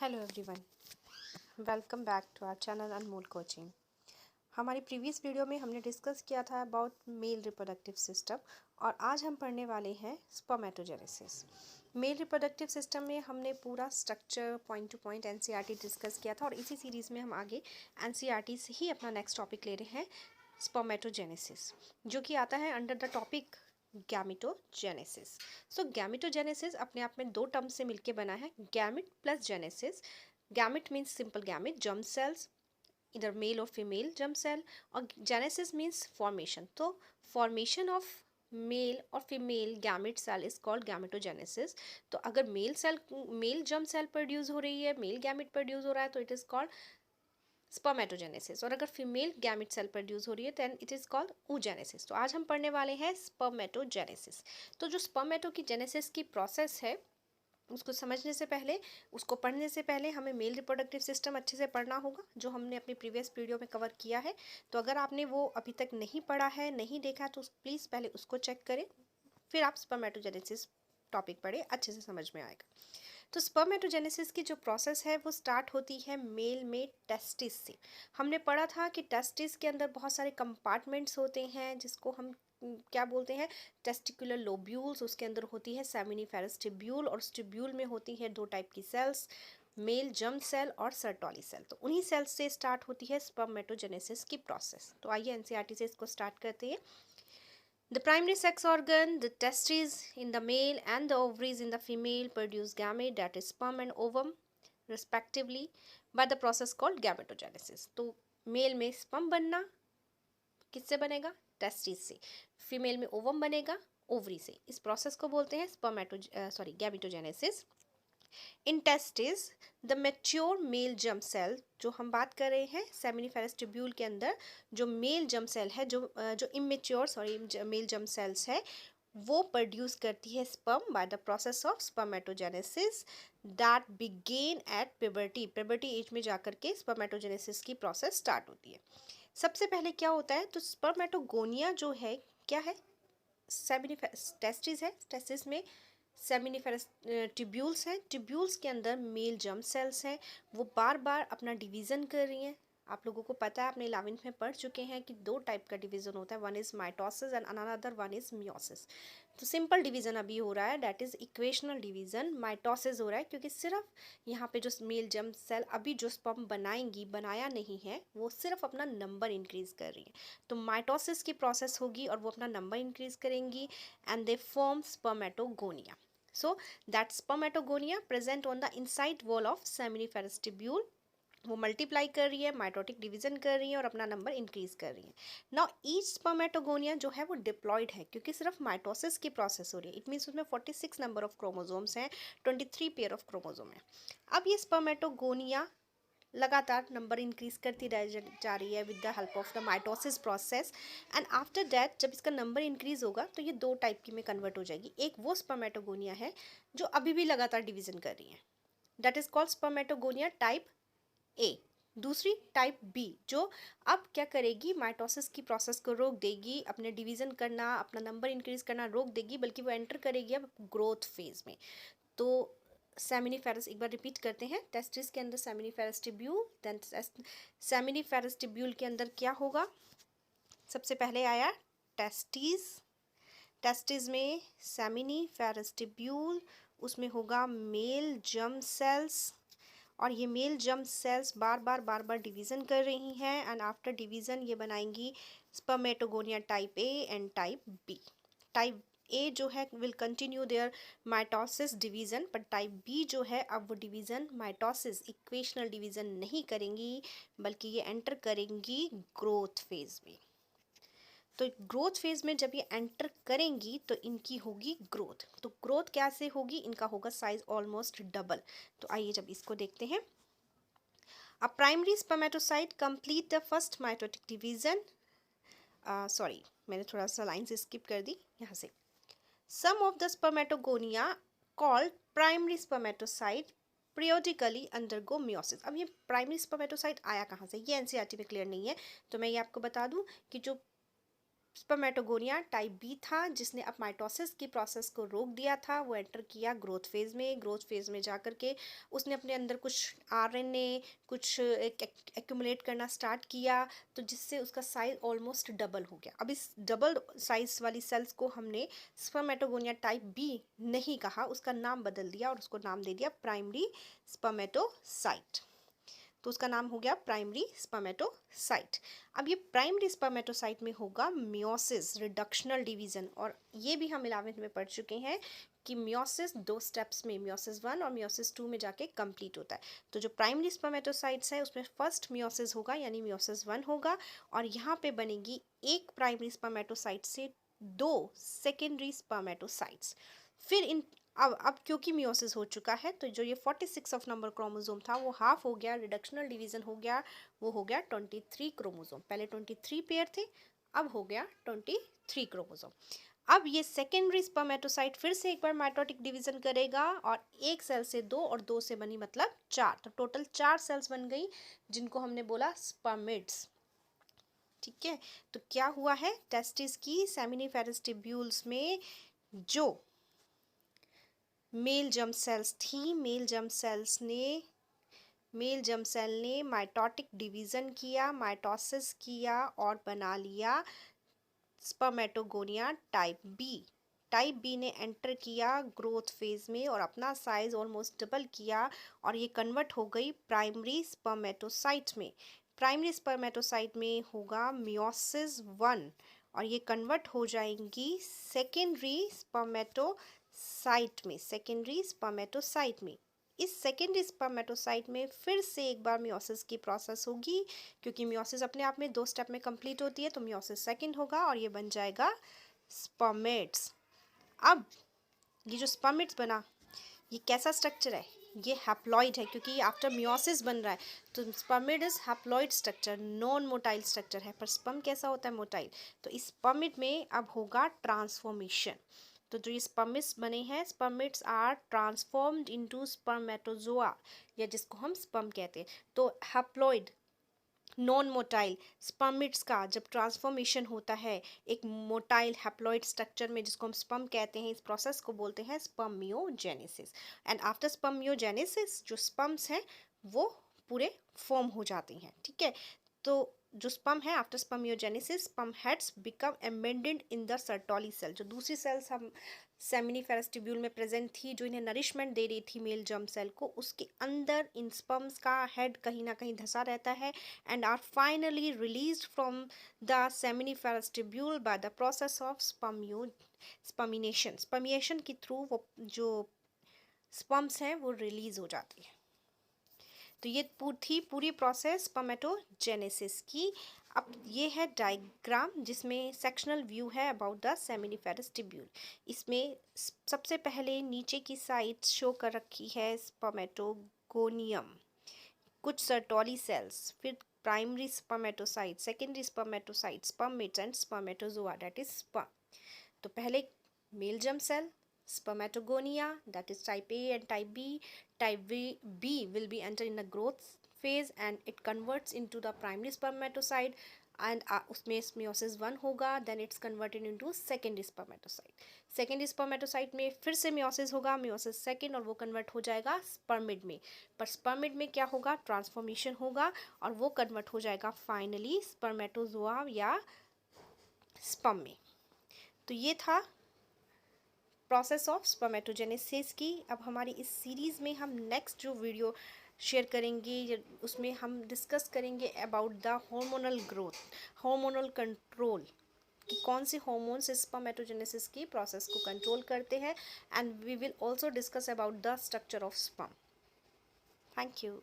Hello everyone, welcome back to our channel Anmol coaching. हमारी previous video में हमने discuss किया था अबाउट मेल रिप्रोडक्टिव सिस्टम और आज हम पढ़ने वाले हैं स्पर्मेटोजेनेसिस। मेल रिप्रोडक्टिव सिस्टम में हमने पूरा structure point two point NCERT discuss किया था और इसी सीरीज़ में हम आगे एनसीईआरटी से ही अपना नेक्स्ट टॉपिक ले रहे हैं, स्पर्मेटोजेनेसिस, जो कि आता है under the topic gametogenesis. So gametogenesis अपने आप में दो टर्म से मिलके बना है, gamete plus genesis. Gamete means simple gamete, germ cells, इधर मेल और फीमेल जर्म सेल, और जेनेसिस मीन्स फॉर्मेशन। तो फॉर्मेशन ऑफ मेल और female gamete cell is called gametogenesis. तो अगर मेल जर्म सेल प्रोड्यूस हो रही है, मेल गैमिट प्रोड्यूस हो रहा है, तो इट इज कॉल्ड स्पर्मेटोजेनेसिस। और अगर फीमेल गैमिट सेल प्रोड्यूस हो रही है then it is called oogenesis। तो आज हम पढ़ने वाले हैं स्पर्मेटोजेनेसिस। तो जो स्पर्मेटो की जेनेसिस की प्रोसेस है उसको समझने से पहले, उसको पढ़ने से पहले हमें मेल रिप्रोडक्टिव सिस्टम अच्छे से पढ़ना होगा, जो हमने अपनी प्रीवियस वीडियो में कवर किया है। तो अगर आपने वो अभी तक नहीं पढ़ा है, नहीं देखा, तो प्लीज़ पहले उसको चेक करें, फिर आप स्पर्मेटोजेनेसिस टॉपिक पढ़े, अच्छे से समझ में आएगा। तो स्पर्मेटोजेनेसिस की जो प्रोसेस है वो स्टार्ट होती है मेल में टेस्टिस से। हमने पढ़ा था कि टेस्टिस के अंदर बहुत सारे कंपार्टमेंट्स होते हैं, जिसको हम क्या बोलते हैं, टेस्टिकुलर लोब्यूल्स। उसके अंदर होती है सेमिनिफेरस ट्यूब्यूल, और उस ट्यूब्यूल में होती है दो टाइप की सेल्स, मेल जर्म सेल और सर्टोली सेल। तो उन्हीं सेल्स से स्टार्ट होती है स्पर्मेटोजेनेसिस की प्रोसेस। तो आइए एनसीईआरटी से इसको स्टार्ट करते हैं। The primary sex organ, the testes in the male and the ovaries in the female produce gamete, that is sperm and ovum respectively, by the process called gametogenesis. तो mail में sperm बनना किससे बनेगा, testis से। Female में ovum बनेगा, ovary से। इस प्रोसेस को बोलते हैं gametogenesis. In testes the mature male germ cell, जो हम बात कर रहे हैं सेमिनिफेरस ट्यूब्यूल के अंदर जो मेल जर्म सेल है, जो इमेच्योर मेल जर्म सेल्स है, वो प्रोड्यूस करती है sperm by the process of spermatogenesis that begin at puberty. Puberty age में जाकर के स्पर्मेटोजेनेसिस की प्रोसेस स्टार्ट होती है। सबसे पहले क्या होता है, तो स्पर्मेटोगोनिया जो है क्या है, सेमिनिफेरस टेस्टिस है, टेस्टिस में सेमिनिफेरस ट्यूब्यूल्स हैं, ट्यूब्यूल्स के अंदर मेल जर्म सेल्स हैं, वो बार बार अपना डिवीज़न कर रही हैं। आप लोगों को पता है, आपने 11th में पढ़ चुके हैं कि दो टाइप का डिवीज़न होता है, one is mitosis and another one is meiosis. तो सिंपल डिवीज़न अभी हो रहा है, that is equational division. Mitosis हो रहा है क्योंकि सिर्फ यहाँ पे जो मेल जर्म सेल अभी जो स्पर्म बनाएंगी, बनाया नहीं है, वो सिर्फ अपना नंबर इंक्रीज़ कर रही है। तो माइटोसिस की प्रोसेस होगी और वो अपना नंबर इंक्रीज़ करेंगी and they form spermatogonia. So that spermatogonia present on the inside wall of seminiferous tubule, वो मल्टीप्लाई कर रही है, माइटोटिक डिवीजन कर रही है और अपना नंबर इंक्रीज कर रही है। नाउ ईच स्पर्मेटोगोनिया जो है वो डिप्लॉयड है, क्योंकि सिर्फ माइटोसिस की प्रोसेस हो रही है। इट मीन्स उसमें 46 नंबर ऑफ क्रोमोजोम्स हैं, 23 पेयर ऑफ क्रोमोजोम है। अब ये स्पर्मेटोगोनिया लगातार नंबर इंक्रीज करती जा रही है with the help of the mitosis process, and after that जब इसका नंबर इंक्रीज होगा तो ये दो टाइप की में कन्वर्ट हो जाएगी। एक वो स्पर्मेटोगोनिया है जो अभी भी लगातार डिवीजन कर रही है, that is called spermatogonia type ए। दूसरी टाइप बी जो अब क्या करेगी, माइटोसिस की प्रोसेस को रोक देगी, अपने डिवीजन करना, अपना नंबर इंक्रीज करना रोक देगी, बल्कि वो एंटर करेगी अब ग्रोथ फेज में। तो सेमिनिफेरस, एक बार रिपीट करते हैं, टेस्टिस के अंदर seminiferous tubule, then seminiferous tubule के अंदर क्या होगा, सबसे पहले आया टेस्टिस, टेस्टिस में सेमिनिफेरस ट्यूब्यूल, उसमें होगा मेल जर्म सेल्स, और ये मेल जर्म सेल्स बार बार डिवीज़न कर रही हैं, एंड आफ्टर डिवीज़न ये बनाएंगी spermatogonia type A and type B. Type A जो है will continue their mitosis division, पर टाइप बी जो है अब वो डिवीज़न माइटोसिस इक्वेशनल डिवीज़न नहीं करेंगी, बल्कि ये एंटर करेंगी ग्रोथ फेज में। तो ग्रोथ फेज में जब ये एंटर करेंगी तो इनकी होगी ग्रोथ। तो ग्रोथ कैसे होगी, इनका होगा साइज ऑलमोस्ट डबल। तो आइए जब इसको देखते हैं। A primary spermatocyte complete the first mitotic division, sorry मैंने थोड़ा सा लाइन से स्किप कर दी यहाँ से। Some of the spermatogonia called primary spermatocyte periodically undergo meiosis। अब ये प्राइमरी स्पर्मेटोसाइट आया कहाँ से, ये एनसीईआरटी में क्लियर नहीं है, तो मैं ये आपको बता दूं कि जो स्पर्मेटोगोनिया टाइप बी था जिसने अब माइटोसिस की प्रोसेस को रोक दिया था। वो एंटर किया ग्रोथ फेज में। ग्रोथ फेज में जा कर के उसने अपने अंदर कुछ आरएनए कुछ एक्यूमुलेट करना स्टार्ट किया, तो जिससे उसका साइज ऑलमोस्ट डबल हो गया। अब इस डबल साइज वाली सेल्स को हमने स्पर्मेटोगोनिया टाइप बी नहीं कहा, उसका नाम बदल दिया और उसको नाम दे दिया प्राइमरी स्पर्मेटोसाइट। तो उसका नाम हो गया प्राइमरी स्पर्मेटोसाइट। अब ये प्राइमरी स्पर्मेटोसाइट में होगा मियोसिस, रिडक्शनल डिवीजन, और ये भी हम 11th में पढ़ चुके हैं कि मियोसिस 2 स्टेप्स में, मियोसिस 1 और मियोसिस 2 में जाके कंप्लीट होता है। तो जो प्राइमरी स्पर्मेटोसाइट्स है उसमें फर्स्ट मियोसिस होगा यानी मियोसिस 1 होगा, और यहाँ पे बनेगी एक प्राइमरी स्पर्मेटोसाइट से 2 सेकेंडरी स्पर्मेटोसाइट्स। फिर इन अब क्योंकि मियोसिस हो चुका है तो जो ये 46 ऑफ नंबर क्रोमोसोम था वो हाफ हो गया, रिडक्शनल डिवीजन हो गया, वो हो गया 23 क्रोमोसोम। पहले 23 पेयर थे, अब हो गया 23 क्रोमोसोम। अब ये सेकेंडरी स्पर्मेटोसाइट फिर से एक बार माइटोटिक डिवीजन करेगा और एक सेल से 2 और 2 से बनी मतलब 4, तो टोटल 4 सेल्स बन गई जिनको हमने बोला स्पर्मिड्स। ठीक है, तो क्या हुआ है, टेस्टिस की सेमिनिफेरस ट्यूब्यूल्स में जो मेल जर्म सेल्स थी, मेल जर्म सेल ने माइटोटिक डिवीजन किया, माइटोसिस किया और बना लिया spermatogonia type B. Type B ने एंटर किया ग्रोथ फेज में और अपना साइज ऑलमोस्ट डबल किया और ये कन्वर्ट हो गई प्राइमरी स्पर्मेटोसाइट में। प्राइमरी स्पर्मेटोसाइट में होगा मियोसिस 1 और ये कन्वर्ट हो जाएंगी सेकेंडरी स्पर्मेटोसाइट में। इस सेकेंडरी स्पर्मेटोसाइट में फिर से एक बार मियोसिस की प्रोसेस होगी, क्योंकि मियोसिस अपने आप में 2 स्टेप में कंप्लीट होती है, तो मियोसिस सेकेंड होगा और ये बन जाएगा स्पर्मेट्स। अब ये जो स्पर्मेट्स बना, ये कैसा स्ट्रक्चर है, ये हैप्लॉइड है क्योंकि ये आफ्टर मियोसिस बन रहा है, तो spermatid is haploid structure, non motile structure है। पर स्पर्म कैसा होता है, मोटाइल। तो इस स्पर्मिड में अब होगा ट्रांसफॉर्मेशन। तो जो ये स्पर्मिड्स बने हैं, स्पर्मिड्स आर ट्रांसफॉर्म्ड इनटू स्पर्मेटोजोआ, या जिसको हम स्पर्म कहते हैं। तो हैप्लॉइड नॉन मोटाइल स्पर्मिड्स का जब ट्रांसफॉर्मेशन होता है एक मोटाइल हैप्लॉइड स्ट्रक्चर में, जिसको हम स्पर्म कहते हैं, इस प्रोसेस को बोलते हैं स्पर्मियोजेनेसिस। एंड आफ्टर स्पर्मियोजेनेसिस जो स्पर्म्स हैं वो पूरे फॉर्म हो जाते हैं। ठीक है, तो जो स्पर्म है after spermiogenesis, sperm heads become embedded in the Sertoli cell. जो दूसरी सेल्स हम सेमिनिफेरस ट्यूब्यूल में प्रेजेंट थी, जो इन्हें नरिशमेंट दे रही थी मेल जर्म सेल को, उसके अंदर इन स्पर्म्स का हेड कहीं ना कहीं धंसा रहता है and are finally released from the seminiferous tubule by the process of spermination. Spermiation के थ्रू वो जो स्पर्म्स हैं वो रिलीज हो जाती है। तो ये थी पूरी प्रोसेस स्पर्मेटोजेनेसिस की। अब ये है डायग्राम जिसमें सेक्शनल व्यू है अबाउट द सेमिनिफेरस ट्यूब्यूल। इसमें सबसे पहले नीचे की साइड शो कर रखी है स्पर्मेटोगोनियम, कुछ सर्टोली सेल्स, फिर primary spermatocyte, secondary spermatocyte, spermatids and spermatozoa that is sperm. तो पहले male germ cell, spermatogonia, that is type A and type B. Type B will be enter in the growth phase and it converts into the primary spermatocyte and उसमें meiosis 1 होगा, then it's converted into secondary spermatocyte. secondary spermatocyte में फिर से meiosis होगा, meiosis second, और वो convert हो जाएगा spermid में। पर spermid में क्या होगा, transformation होगा और वो convert हो जाएगा finally spermatozoa या sperm में। तो ये था प्रोसेस ऑफ स्पर्मेटोजेनेसिस की। अब हमारी इस सीरीज़ में हम नेक्स्ट जो वीडियो शेयर करेंगे उसमें हम डिस्कस करेंगे about the hormonal growth, hormonal control, कि कौन से हार्मोन्स स्पर्मेटोजेनेसिस की प्रोसेस को कंट्रोल करते हैं, and we will also discuss about the structure of sperm. Thank you.